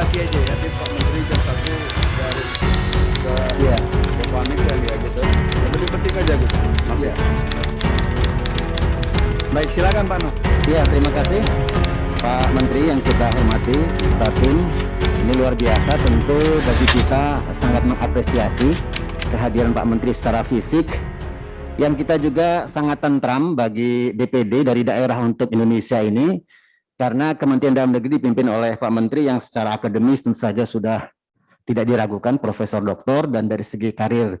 deklarasi aja ya, nanti Pak Menteri jam 1 harus ke panitia ya gitu. Yang lebih penting aja gitu. Iya. Baik, silakan Pak Noh. Iya, terima kasih Pak Menteri yang kita hormati, Pak Tim. Ini luar biasa, tentu bagi kita sangat mengapresiasi kehadiran Pak Menteri secara fisik. Yang kita juga sangat tentram bagi DPD dari daerah untuk Indonesia ini, karena Kementerian Dalam Negeri dipimpin oleh Pak Menteri yang secara akademis tentu saja sudah tidak diragukan, Profesor Doktor, dan dari segi karir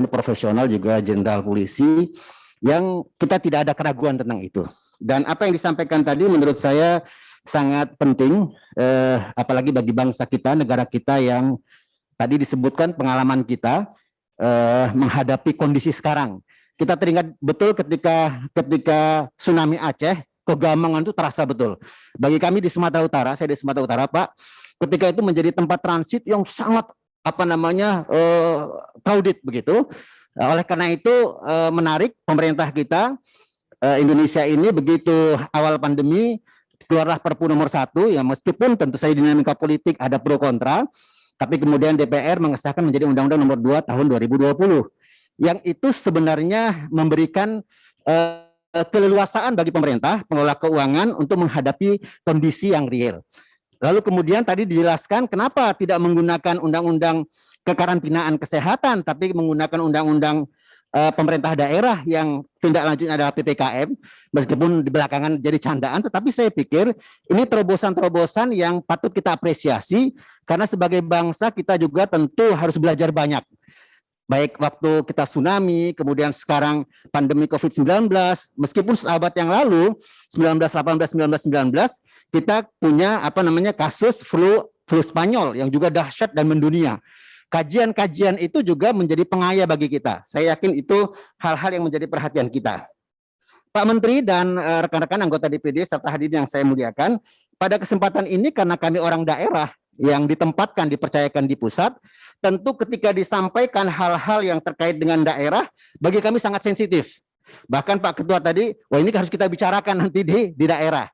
profesional juga Jenderal Polisi, yang kita tidak ada keraguan tentang itu. Dan apa yang disampaikan tadi menurut saya sangat penting, apalagi bagi bangsa kita, negara kita yang tadi disebutkan pengalaman kita menghadapi kondisi sekarang. Kita teringat betul ketika tsunami Aceh, kegamangan itu terasa betul. Bagi kami di Sumatera Utara, saya di Sumatera Utara, Pak, ketika itu menjadi tempat transit yang sangat crowded begitu. Oleh karena itu menarik pemerintah kita Indonesia ini begitu awal pandemi keluarlah Perpu nomor 1 ya, meskipun tentu saja dinamika politik ada pro kontra, tapi kemudian DPR mengesahkan menjadi Undang-Undang nomor 2 tahun 2020 yang itu sebenarnya memberikan keleluasaan bagi pemerintah pengelola keuangan untuk menghadapi kondisi yang real. Lalu kemudian tadi dijelaskan kenapa tidak menggunakan undang-undang kekarantinaan kesehatan, tapi menggunakan undang-undang pemerintah daerah yang tindak lanjutnya adalah PPKM, meskipun di belakangan jadi candaan, tetapi saya pikir ini terobosan-terobosan yang patut kita apresiasi, karena sebagai bangsa kita juga tentu harus belajar banyak. Baik waktu kita tsunami, kemudian sekarang pandemi COVID-19, meskipun seabad yang lalu, 1918, 1919, kita punya kasus flu Spanyol yang juga dahsyat dan mendunia. Kajian-kajian itu juga menjadi pengaya bagi kita. Saya yakin itu hal-hal yang menjadi perhatian kita. Pak Menteri dan rekan-rekan anggota DPD serta hadirin yang saya muliakan, pada kesempatan ini karena kami orang daerah yang ditempatkan, dipercayakan di pusat, tentu ketika disampaikan hal-hal yang terkait dengan daerah, bagi kami sangat sensitif. Bahkan Pak Ketua tadi, wah ini harus kita bicarakan nanti di daerah.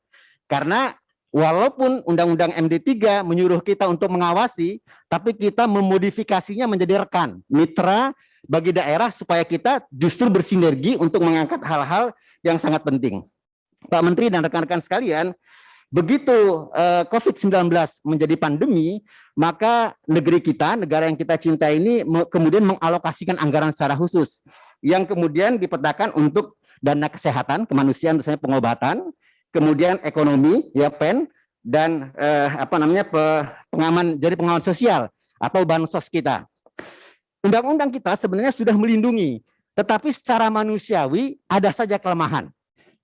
Karena walaupun Undang-Undang MD3 menyuruh kita untuk mengawasi, tapi kita memodifikasinya menjadi rekan, mitra bagi daerah supaya kita justru bersinergi untuk mengangkat hal-hal yang sangat penting. Pak Menteri dan rekan-rekan sekalian, begitu COVID-19 menjadi pandemi, maka negeri kita, negara yang kita cintai ini kemudian mengalokasikan anggaran secara khusus, yang kemudian dipetakan untuk dana kesehatan, kemanusiaan, misalnya pengobatan, kemudian ekonomi, ya PEN, dan pengaman sosial atau bansos kita. Undang-undang kita sebenarnya sudah melindungi, tetapi secara manusiawi ada saja kelemahan.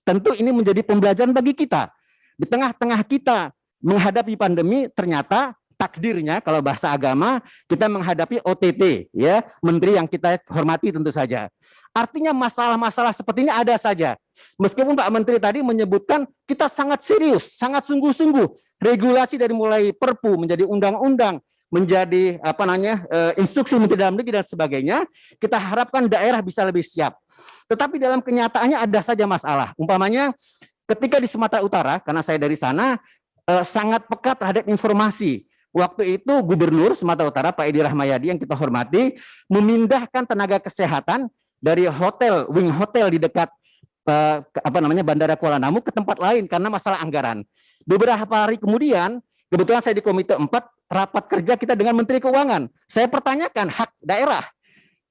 Tentu ini menjadi pembelajaran bagi kita. Di tengah-tengah kita menghadapi pandemi, ternyata takdirnya kalau bahasa agama kita menghadapi OTT, ya, menteri yang kita hormati tentu saja. Artinya masalah-masalah seperti ini ada saja. Meskipun Pak Menteri tadi menyebutkan kita sangat serius, sangat sungguh-sungguh, regulasi dari mulai Perpu menjadi undang-undang, menjadi instruksi Menteri Dalam Negeri dan sebagainya, kita harapkan daerah bisa lebih siap. Tetapi dalam kenyataannya ada saja masalah. Umpamanya ketika di Sumatera Utara, karena saya dari sana, sangat pekat terhadap informasi. Waktu itu Gubernur Sumatera Utara Pak Edi Rahmayadi yang kita hormati memindahkan tenaga kesehatan dari wing hotel di dekat Bandara Kuala Namu ke tempat lain karena masalah anggaran. Beberapa hari kemudian, kebetulan saya di Komite 4 rapat kerja kita dengan Menteri Keuangan. Saya pertanyakan hak daerah.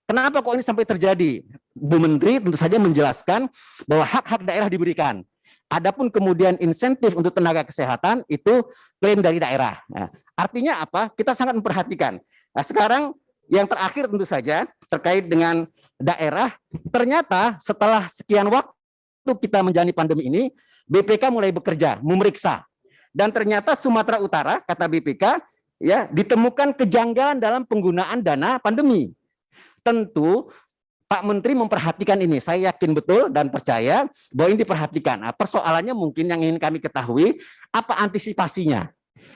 Kenapa kok ini sampai terjadi? Bu Menteri tentu saja menjelaskan bahwa hak-hak daerah diberikan. Adapun kemudian insentif untuk tenaga kesehatan itu klaim dari daerah. Nah, artinya apa? Kita sangat memperhatikan. Nah, sekarang yang terakhir tentu saja terkait dengan daerah, ternyata setelah sekian waktu kita menjalani pandemi ini, BPK mulai bekerja, memeriksa. Dan ternyata Sumatera Utara, kata BPK, ya, ditemukan kejanggalan dalam penggunaan dana pandemi. Tentu Pak Menteri memperhatikan ini, saya yakin betul dan percaya bahwa ini diperhatikan. Nah, persoalannya mungkin yang ingin kami ketahui, apa antisipasinya?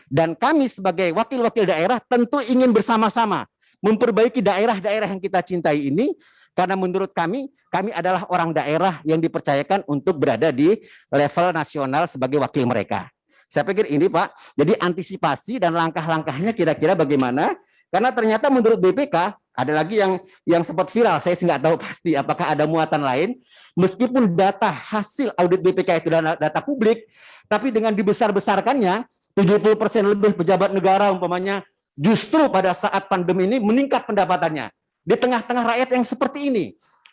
Dan kami sebagai wakil-wakil daerah tentu ingin bersama-sama memperbaiki daerah-daerah yang kita cintai ini, karena menurut kami adalah orang daerah yang dipercayakan untuk berada di level nasional sebagai wakil mereka. Saya pikir ini Pak, jadi antisipasi dan langkah-langkahnya kira-kira bagaimana? Karena ternyata menurut BPK ada lagi yang sempat viral, saya sih nggak tahu pasti apakah ada muatan lain. Meskipun data hasil audit BPK itu data publik, tapi dengan dibesar-besarkannya 70% lebih pejabat negara umpamanya justru pada saat pandemi ini meningkat pendapatannya di tengah-tengah rakyat yang seperti ini.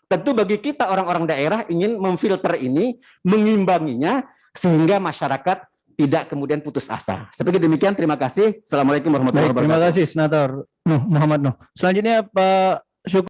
Tentu bagi kita orang-orang daerah ingin memfilter ini, mengimbanginya sehingga masyarakat tidak kemudian putus asa. Seperti demikian, terima kasih. Assalamualaikum warahmatullahi wabarakatuh. Terima kasih, Senator Muhammad Nuh. Selanjutnya Pak